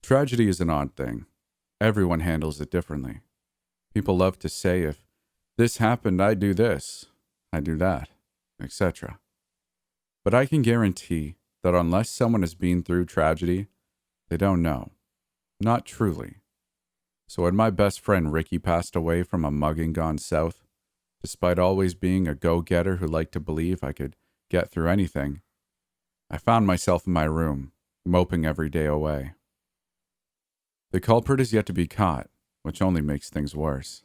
Tragedy is an odd thing. Everyone handles it differently. People love to say, if this happened, I do this, I do that, etc. But I can guarantee that unless someone has been through tragedy, they don't know. Not truly. So when my best friend Ricky passed away from a mugging gone south, despite always being a go-getter who liked to believe I could get through anything, I found myself in my room, moping every day away. The culprit is yet to be caught, which only makes things worse.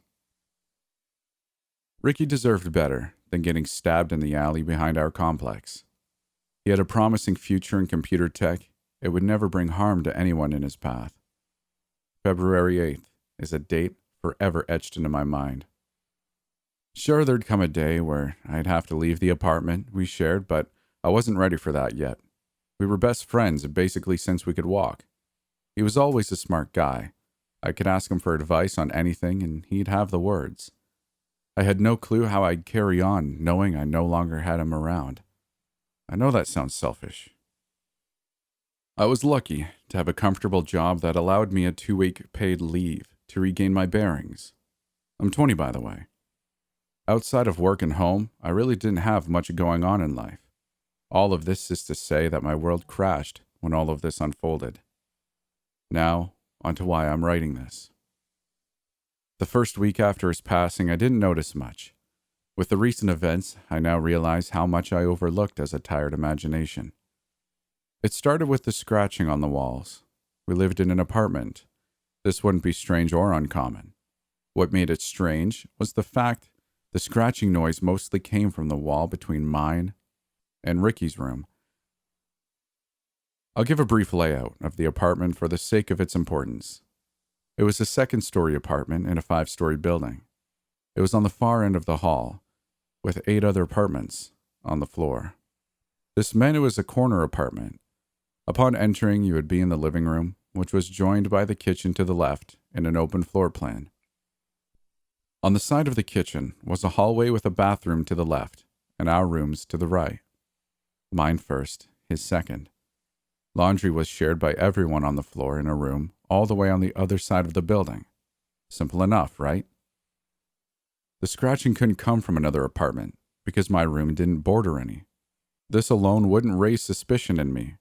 Ricky deserved better than getting stabbed in the alley behind our complex. He had a promising future in computer tech. It would never bring harm to anyone in his path. February 8th is a date forever etched into my mind. Sure, there'd come a day where I'd have to leave the apartment we shared, but I wasn't ready for that yet. We were best friends basically since we could walk. He was always a smart guy. I could ask him for advice on anything and he'd have the words. I had no clue how I'd carry on knowing I no longer had him around. I know that sounds selfish. I was lucky to have a comfortable job that allowed me a 2-week paid leave to regain my bearings. I'm 20, by the way. Outside of work and home, I really didn't have much going on in life. All of this is to say that my world crashed when all of this unfolded. Now, onto why I'm writing this. The first week after his passing, I didn't notice much. With the recent events, I now realize how much I overlooked as a tired imagination. It started with the scratching on the walls. We lived in an apartment. This wouldn't be strange or uncommon. What made it strange was the fact the scratching noise mostly came from the wall between mine and Ricky's room. I'll give a brief layout of the apartment for the sake of its importance. It was a second-story apartment in a 5-story building. It was on the far end of the hall, with 8 other apartments on the floor. This meant it was a corner apartment. Upon entering, you would be in the living room, which was joined by the kitchen to the left and an open floor plan. On the side of the kitchen was a hallway with a bathroom to the left and our rooms to the right. Mine first, his second. Laundry was shared by everyone on the floor in a room all the way on the other side of the building. Simple enough, right? The scratching couldn't come from another apartment because my room didn't border any. This alone wouldn't raise suspicion in me.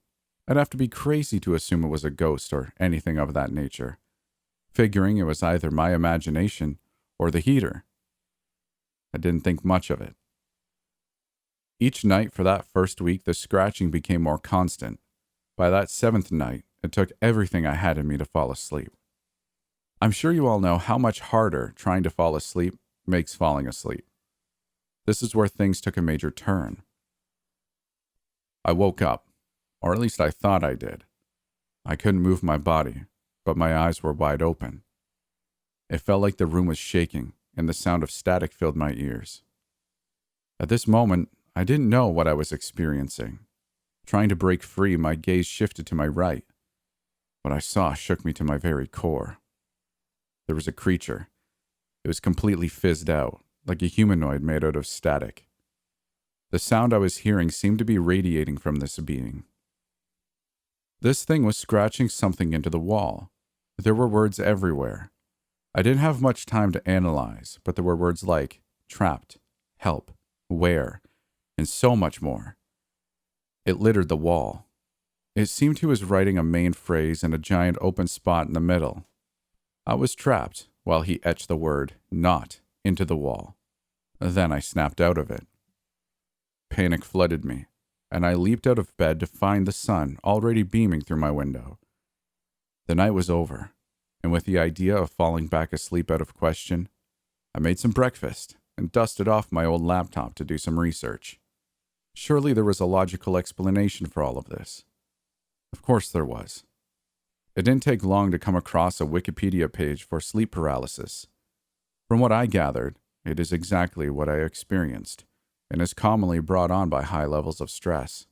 I'd have to be crazy to assume it was a ghost or anything of that nature, figuring it was either my imagination or the heater. I didn't think much of it. Each night for that first week, the scratching became more constant. By that 7th night, it took everything I had in me to fall asleep. I'm sure you all know how much harder trying to fall asleep makes falling asleep. This is where things took a major turn. I woke up, or at least I thought I did. I couldn't move my body, but my eyes were wide open. It felt like the room was shaking, and the sound of static filled my ears. At this moment, I didn't know what I was experiencing. Trying to break free, my gaze shifted to my right. What I saw shook me to my very core. There was a creature. It was completely fizzed out, like a humanoid made out of static. The sound I was hearing seemed to be radiating from this being. This thing was scratching something into the wall. There were words everywhere. I didn't have much time to analyze, but there were words like trapped, help, where, and so much more. It littered the wall. It seemed he was writing a main phrase in a giant open spot in the middle. I was trapped while he etched the word not into the wall. Then I snapped out of it. Panic flooded me, and I leaped out of bed to find the sun already beaming through my window. The night was over, and with the idea of falling back asleep out of question, I made some breakfast and dusted off my old laptop to do some research. Surely there was a logical explanation for all of this. Of course there was. It didn't take long to come across a Wikipedia page for sleep paralysis. From what I gathered, it is exactly what I experienced, and is commonly brought on by high levels of stress.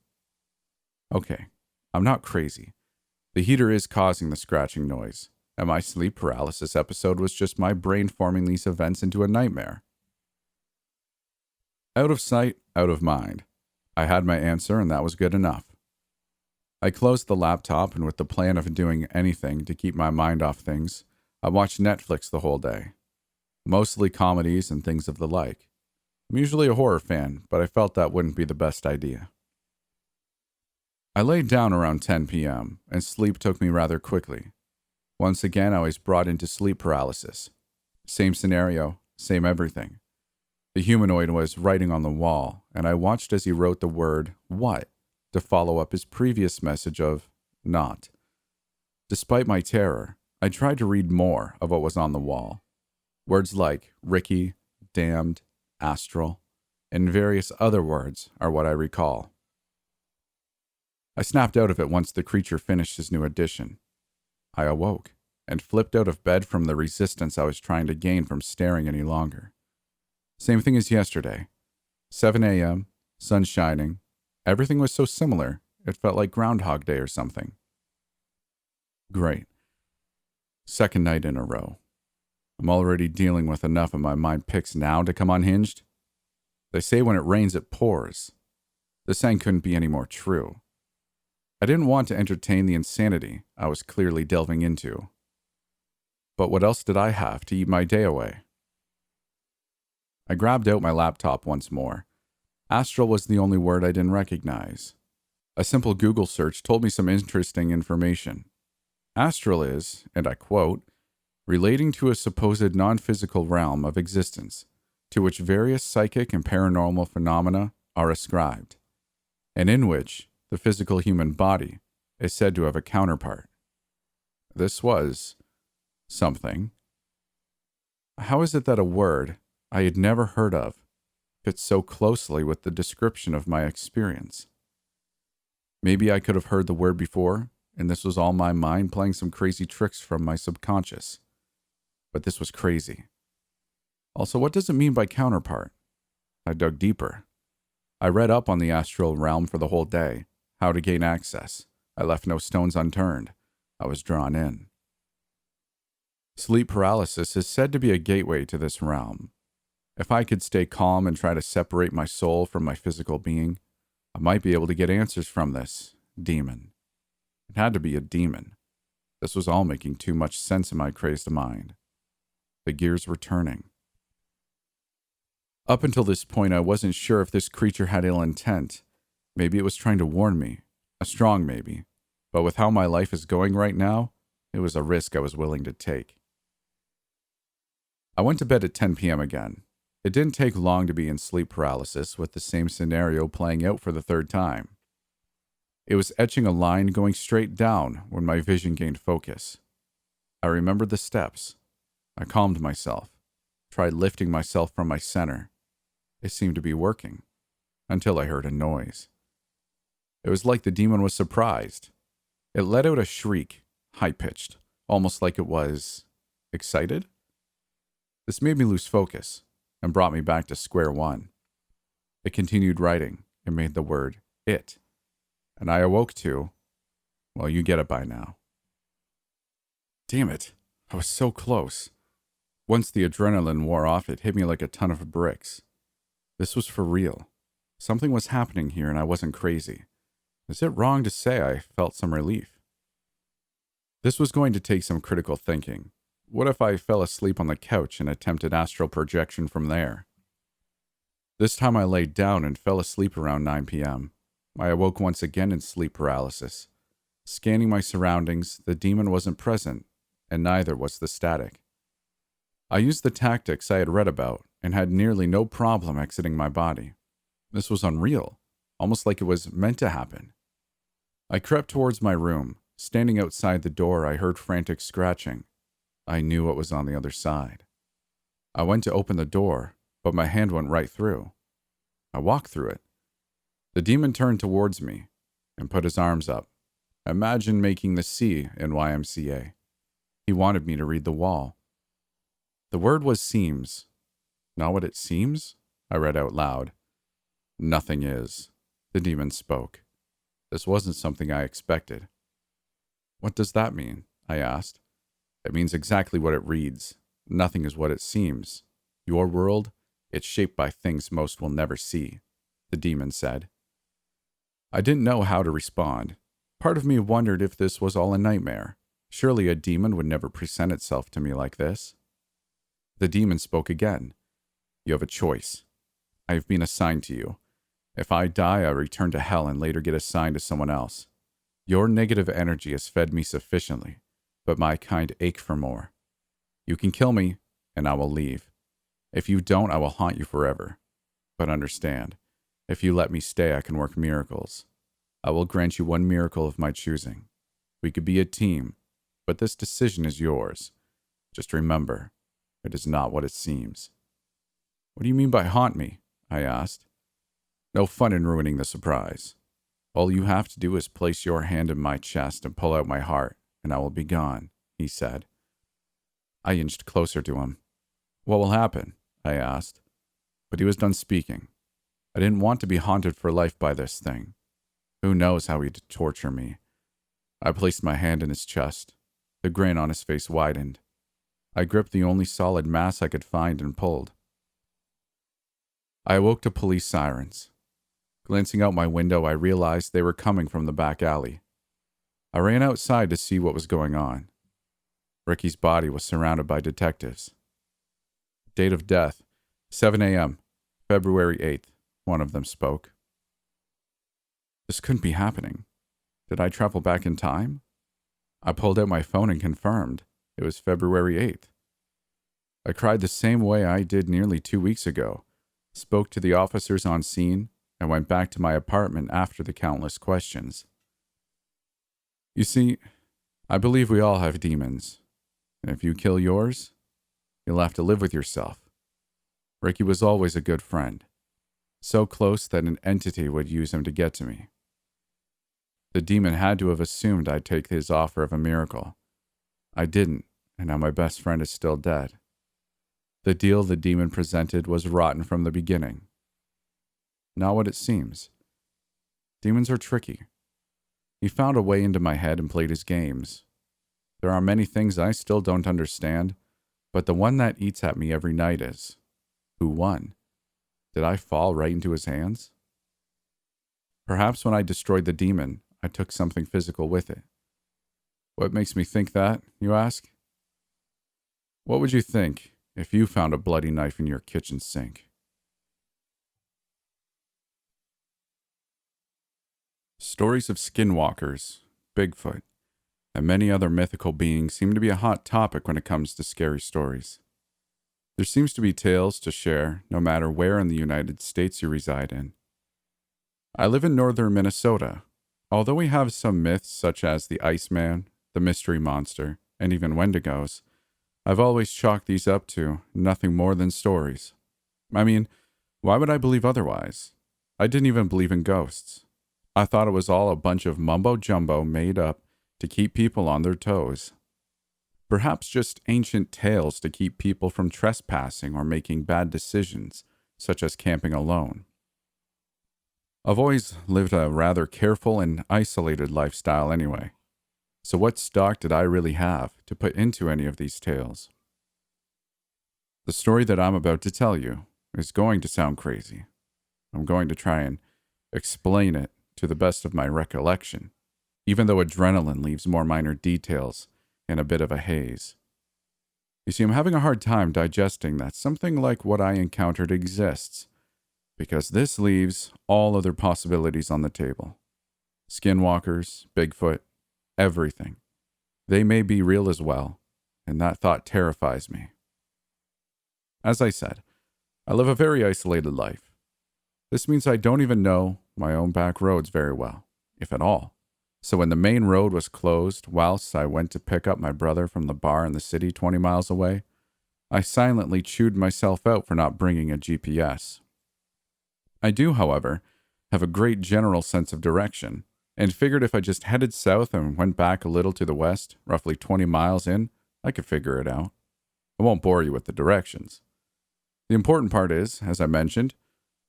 Okay, I'm not crazy. The heater is causing the scratching noise, and my sleep paralysis episode was just my brain forming these events into a nightmare. Out of sight, out of mind. I had my answer, and that was good enough. I closed the laptop, and with the plan of doing anything to keep my mind off things, I watched Netflix the whole day. Mostly comedies and things of the like. I'm usually a horror fan, but I felt that wouldn't be the best idea. I laid down around 10 p.m., and sleep took me rather quickly. Once again, I was brought into sleep paralysis. Same scenario, same everything. The humanoid was writing on the wall, and I watched as he wrote the word "what" to follow up his previous message of "not." Despite my terror, I tried to read more of what was on the wall. Words like Ricky, damned, astral, and various other words are what I recall. I snapped out of it once the creature finished his new edition. I awoke and flipped out of bed from the resistance I was trying to gain from staring any longer. Same thing as yesterday. 7 a.m., sun shining. Everything was so similar, it felt like Groundhog Day or something. Great. Second night in a row. I'm already dealing with enough of my mind picks now to come unhinged. They say when it rains, it pours. This saying couldn't be any more true. I didn't want to entertain the insanity I was clearly delving into. But what else did I have to eat my day away? I grabbed out my laptop once more. Astral was the only word I didn't recognize. A simple Google search told me some interesting information. Astral is, and I quote, relating to a supposed non-physical realm of existence to which various psychic and paranormal phenomena are ascribed, and in which the physical human body is said to have a counterpart. This was something. How is it that a word I had never heard of fits so closely with the description of my experience? Maybe I could have heard the word before, and this was all my mind playing some crazy tricks from my subconscious. But this was crazy. Also, what does it mean by counterpart? I dug deeper. I read up on the astral realm for the whole day, how to gain access. I left no stones unturned. I was drawn in. Sleep paralysis is said to be a gateway to this realm. If I could stay calm and try to separate my soul from my physical being, I might be able to get answers from this demon. It had to be a demon. This was all making too much sense in my crazed mind. The gears were turning. Up until this point, I wasn't sure if this creature had ill intent. Maybe it was trying to warn me. A strong maybe. But with how my life is going right now, it was a risk I was willing to take. I went to bed at 10 p.m. again. It didn't take long to be in sleep paralysis with the same scenario playing out for the third time. It was etching a line going straight down when my vision gained focus. I remembered the steps. I calmed myself, tried lifting myself from my center. It seemed to be working, until I heard a noise. It was like the demon was surprised. It let out a shriek, high-pitched, almost like it was excited. This made me lose focus and brought me back to square one. It continued writing and made the word "it," and I awoke to, well, you get it by now. Damn it, I was so close. Once the adrenaline wore off, it hit me like a ton of bricks. This was for real. Something was happening here and I wasn't crazy. Is it wrong to say I felt some relief? This was going to take some critical thinking. What if I fell asleep on the couch and attempted astral projection from there? This time I laid down and fell asleep around 9 p.m. I awoke once again in sleep paralysis. Scanning my surroundings, the demon wasn't present, and neither was the static. I used the tactics I had read about and had nearly no problem exiting my body. This was unreal, almost like it was meant to happen. I crept towards my room. Standing outside the door, I heard frantic scratching. I knew what was on the other side. I went to open the door, but my hand went right through. I walked through it. The demon turned towards me and put his arms up. Imagine making the C in YMCA. He wanted me to read the wall. The word was seems. Not what it seems? I read out loud. Nothing is. The demon spoke. This wasn't something I expected. What does that mean? I asked. It means exactly what it reads. Nothing is what it seems. Your world, it's shaped by things most will never see, the demon said. I didn't know how to respond. Part of me wondered if this was all a nightmare. Surely a demon would never present itself to me like this. The demon spoke again. You have a choice. I have been assigned to you. If I die, I return to hell and later get assigned to someone else. Your negative energy has fed me sufficiently, but my kind ache for more. You can kill me, and I will leave. If you don't, I will haunt you forever. But understand, if you let me stay, I can work miracles. I will grant you one miracle of my choosing. We could be a team, but this decision is yours. Just remember, it is not what it seems. What do you mean by haunt me? I asked. No fun in ruining the surprise. All you have to do is place your hand in my chest and pull out my heart, and I will be gone, he said. I inched closer to him. What will happen? I asked. But he was done speaking. I didn't want to be haunted for life by this thing. Who knows how he'd torture me? I placed my hand in his chest. The grin on his face widened. I gripped the only solid mass I could find and pulled. I awoke to police sirens. Glancing out my window, I realized they were coming from the back alley. I ran outside to see what was going on. Ricky's body was surrounded by detectives. Date of death, 7 a.m., February 8th, one of them spoke. This couldn't be happening. Did I travel back in time? I pulled out my phone and confirmed. It was February 8th. I cried the same way I did nearly 2 weeks ago, spoke to the officers on scene, and went back to my apartment after the countless questions. You see, I believe we all have demons, and if you kill yours, you'll have to live with yourself. Ricky was always a good friend, so close that an entity would use him to get to me. The demon had to have assumed I'd take his offer of a miracle. I didn't, and now my best friend is still dead. The deal the demon presented was rotten from the beginning. Not what it seems. Demons are tricky. He found a way into my head and played his games. There are many things I still don't understand, but the one that eats at me every night is, who won? Did I fall right into his hands? Perhaps when I destroyed the demon, I took something physical with it. What makes me think that, you ask? What would you think if you found a bloody knife in your kitchen sink? Stories of skinwalkers, Bigfoot, and many other mythical beings seem to be a hot topic when it comes to scary stories. There seems to be tales to share no matter where in the United States you reside in. I live in northern Minnesota. Although we have some myths such as the Iceman, the Mystery Monster, and even Wendigos, I've always chalked these up to nothing more than stories. I mean, why would I believe otherwise? I didn't even believe in ghosts. I thought it was all a bunch of mumbo-jumbo made up to keep people on their toes. Perhaps just ancient tales to keep people from trespassing or making bad decisions, such as camping alone. I've always lived a rather careful and isolated lifestyle anyway. So what stock did I really have to put into any of these tales? The story that I'm about to tell you is going to sound crazy. I'm going to try and explain it to the best of my recollection, even though adrenaline leaves more minor details in a bit of a haze. You see, I'm having a hard time digesting that something like what I encountered exists, because this leaves all other possibilities on the table. Skinwalkers, Bigfoot, everything. They may be real as well, and that thought terrifies me. As I said, I live a very isolated life. This means I don't even know my own back roads very well, if at all. So when the main road was closed whilst I went to pick up my brother from the bar in the city 20 miles away, I silently chewed myself out for not bringing a GPS. I do, however, have a great general sense of direction, and figured if I just headed south and went back a little to the west, roughly 20 miles in, I could figure it out. I won't bore you with the directions. The important part is, as I mentioned,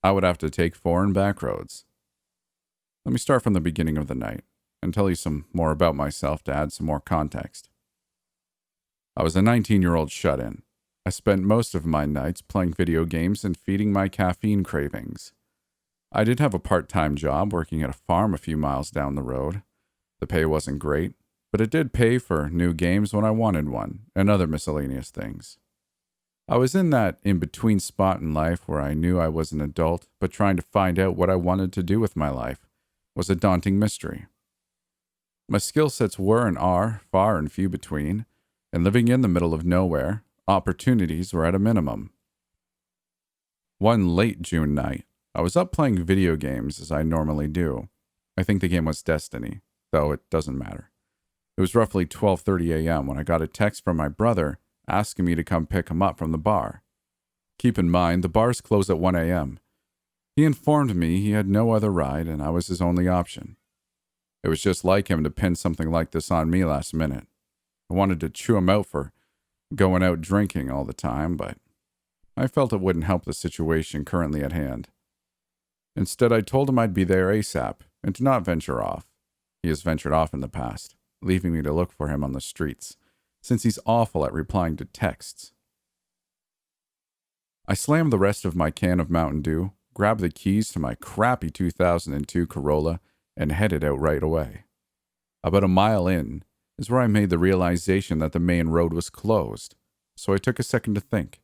I would have to take foreign back roads. Let me start from the beginning of the night and tell you some more about myself to add some more context. I was a 19-year-old shut-in. I spent most of my nights playing video games and feeding my caffeine cravings. I did have a part-time job working at a farm a few miles down the road, The pay wasn't great, but it did pay for new games when I wanted one, and other miscellaneous things. I was in that in-between spot in life where I knew I was an adult, but trying to find out what I wanted to do with my life was a daunting mystery. My skill sets were and are far and few between, and living in the middle of nowhere, opportunities were at a minimum. One late June night, I was up playing video games as I normally do. I think the game was Destiny, though it doesn't matter. It was roughly 12:30 a.m. when I got a text from my brother asking me to come pick him up from the bar. Keep in mind, the bars close at 1 a.m. He informed me he had no other ride and I was his only option. It was just like him to pin something like this on me last minute. I wanted to chew him out for going out drinking all the time, but I felt it wouldn't help the situation currently at hand. Instead, I told him I'd be there ASAP and to not venture off. He has ventured off in the past, leaving me to look for him on the streets, since he's awful at replying to texts. I slammed the rest of my can of Mountain Dew, grabbed the keys to my crappy 2002 Corolla, and headed out right away. About a mile in is where I made the realization that the main road was closed, so I took a second to think,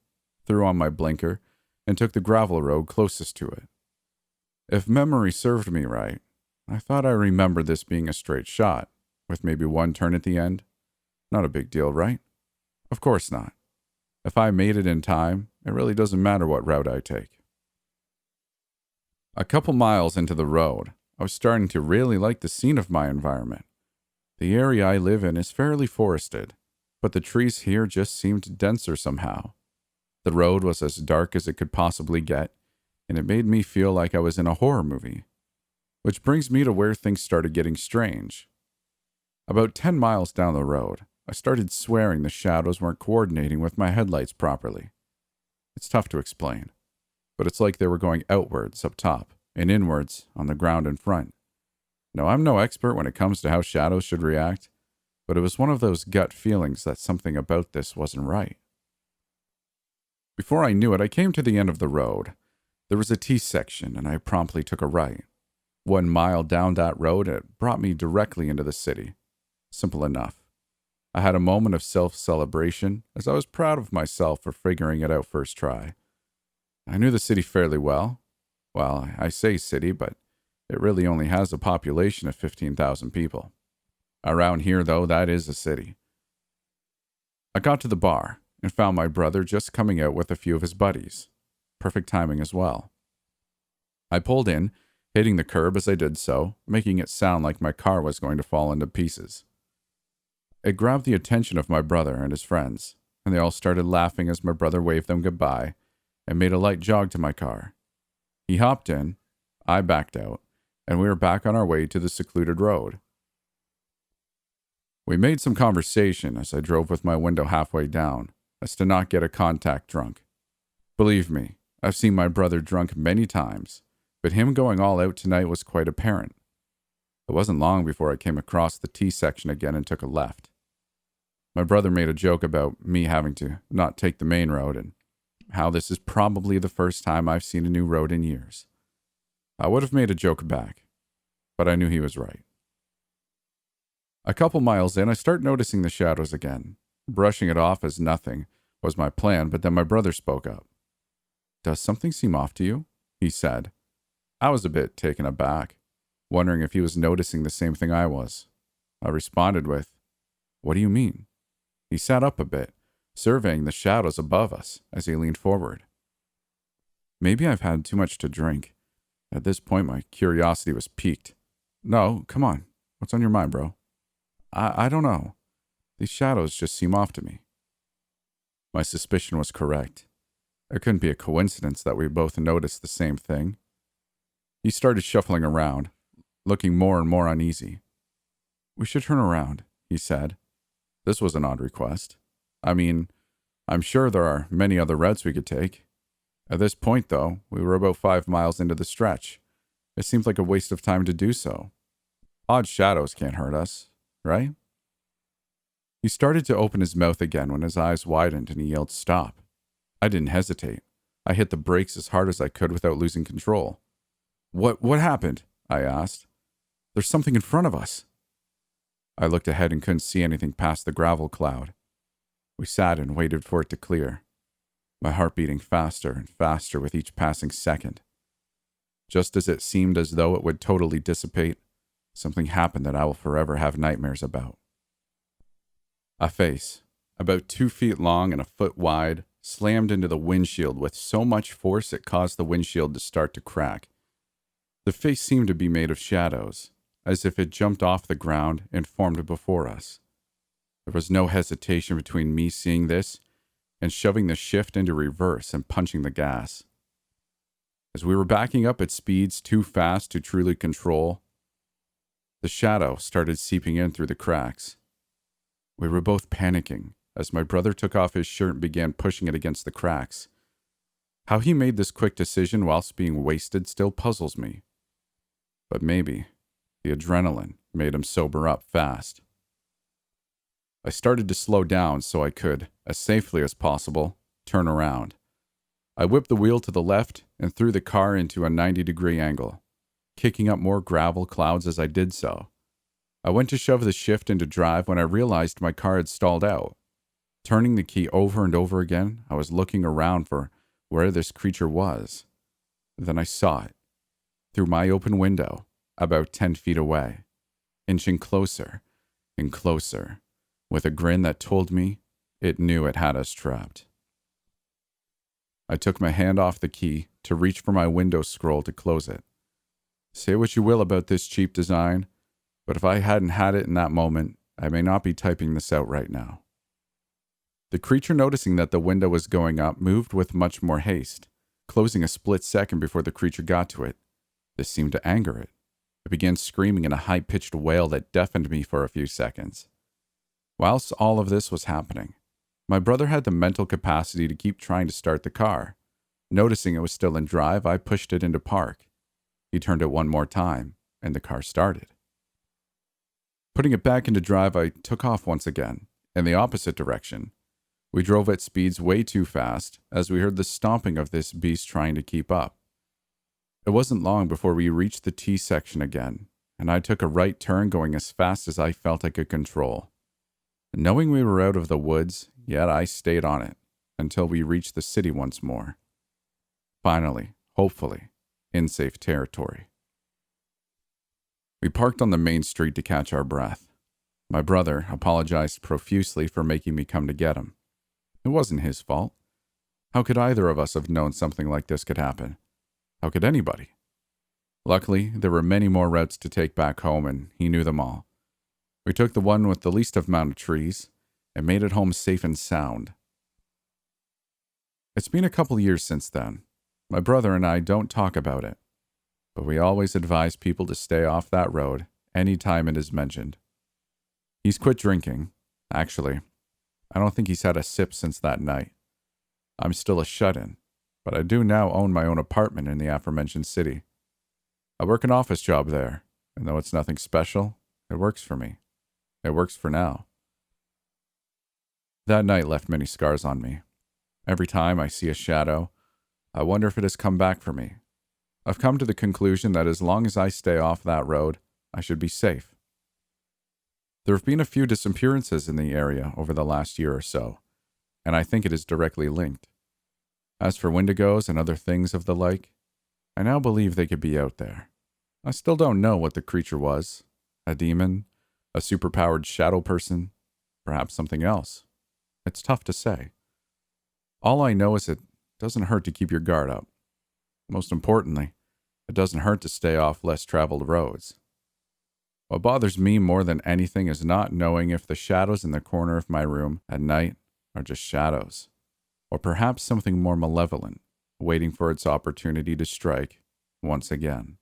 threw on my blinker, and took the gravel road closest to it. If memory served me right, I thought I remembered this being a straight shot, with maybe one turn at the end. Not a big deal, right? Of course not. If I made it in time, it really doesn't matter what route I take. A couple miles into the road, I was starting to really like the scene of my environment. The area I live in is fairly forested, but the trees here just seemed denser somehow. The road was as dark as it could possibly get, and it made me feel like I was in a horror movie. Which brings me to where things started getting strange. About 10 miles down the road, I started swearing the shadows weren't coordinating with my headlights properly. It's tough to explain, but it's like they were going outwards up top and inwards on the ground in front. Now, I'm no expert when it comes to how shadows should react, but it was one of those gut feelings that something about this wasn't right. Before I knew it, I came to the end of the road. There was a T-section, and I promptly took a right. 1 mile down that road, it brought me directly into the city. Simple enough. I had a moment of self-celebration, as I was proud of myself for figuring it out first try. I knew the city fairly well. Well, I say city, but it really only has a population of 15,000 people. Around here, though, that is a city. I got to the bar and found my brother just coming out with a few of his buddies. Perfect timing as well. I pulled in, hitting the curb as I did so, making it sound like my car was going to fall into pieces. It grabbed the attention of my brother and his friends, and they all started laughing as my brother waved them goodbye and made a light jog to my car. He hopped in, I backed out, and we were back on our way to the secluded road. We made some conversation as I drove with my window halfway down, as to not get a contact drunk. Believe me, I've seen my brother drunk many times, but him going all out tonight was quite apparent. It wasn't long before I came across the T-section again and took a left. My brother made a joke about me having to not take the main road and how this is probably the first time I've seen a new road in years. I would have made a joke back, but I knew he was right. A couple miles in, I start noticing the shadows again. Brushing it off as nothing was my plan, but then my brother spoke up. "Does something seem off to you?" he said. I was a bit taken aback, wondering if he was noticing the same thing I was. I responded with, "What do you mean?" He sat up a bit, surveying the shadows above us as he leaned forward. Maybe I've had too much to drink. At this point, my curiosity was piqued. "No, come on. What's on your mind, bro?" I don't know. These shadows just seem off to me." My suspicion was correct. It couldn't be a coincidence that we both noticed the same thing. He started shuffling around, looking more and more uneasy. "We should turn around," he said. This was an odd request. I mean, I'm sure there are many other routes we could take. At this point, though, we were about 5 miles into the stretch. It seemed like a waste of time to do so. Odd shadows can't hurt us, right? He started to open his mouth again when his eyes widened and he yelled, "Stop." I didn't hesitate. I hit the brakes as hard as I could without losing control. What happened?" I asked. "There's something in front of us." I looked ahead and couldn't see anything past the gravel cloud. We sat and waited for it to clear, my heart beating faster and faster with each passing second. Just as it seemed as though it would totally dissipate, something happened that I will forever have nightmares about. A face, about 2 feet long and a foot wide, slammed into the windshield with so much force it caused the windshield to start to crack. The face seemed to be made of shadows, as if it jumped off the ground and formed before us. There was no hesitation between me seeing this and shoving the shift into reverse and punching the gas. As we were backing up at speeds too fast to truly control, the shadow started seeping in through the cracks. We were both panicking as my brother took off his shirt and began pushing it against the cracks. How he made this quick decision whilst being wasted still puzzles me. But maybe the adrenaline made him sober up fast. I started to slow down so I could, as safely as possible, turn around. I whipped the wheel to the left and threw the car into a 90-degree angle, kicking up more gravel clouds as I did so. I went to shove the shift into drive when I realized my car had stalled out. Turning the key over and over again, I was looking around for where this creature was. Then I saw it, through my open window, about 10 feet away, inching closer and closer, with a grin that told me it knew it had us trapped. I took my hand off the key to reach for my window scroll to close it. Say what you will about this cheap design, but if I hadn't had it in that moment, I may not be typing this out right now. The creature, noticing that the window was going up, moved with much more haste, closing a split second before the creature got to it. This seemed to anger it. It began screaming in a high-pitched wail that deafened me for a few seconds. Whilst all of this was happening, my brother had the mental capacity to keep trying to start the car. Noticing it was still in drive, I pushed it into park. He turned it one more time, and the car started. Putting it back into drive, I took off once again, in the opposite direction. We drove at speeds way too fast, as we heard the stomping of this beast trying to keep up. It wasn't long before we reached the T section again, and I took a right turn going as fast as I felt I could control. Knowing we were out of the woods, yet I stayed on it, until we reached the city once more. Finally, hopefully, in safe territory. We parked on the main street to catch our breath. My brother apologized profusely for making me come to get him. It wasn't his fault. How could either of us have known something like this could happen? How could anybody? Luckily, there were many more routes to take back home, and he knew them all. We took the one with the least amount of trees and made it home safe and sound. It's been a couple years since then. My brother and I don't talk about it, but we always advise people to stay off that road any time it is mentioned. He's quit drinking. Actually, I don't think he's had a sip since that night. I'm still a shut-in, but I do now own my own apartment in the aforementioned city. I work an office job there, and though it's nothing special, it works for me. It works for now. That night left many scars on me. Every time I see a shadow, I wonder if it has come back for me. I've come to the conclusion that as long as I stay off that road, I should be safe. There have been a few disappearances in the area over the last year or so, and I think it is directly linked. As for Wendigos and other things of the like, I now believe they could be out there. I still don't know what the creature was. A demon? A superpowered shadow person? Perhaps something else. It's tough to say. All I know is it doesn't hurt to keep your guard up. Most importantly, it doesn't hurt to stay off less traveled roads. What bothers me more than anything is not knowing if the shadows in the corner of my room at night are just shadows, or perhaps something more malevolent, waiting for its opportunity to strike once again.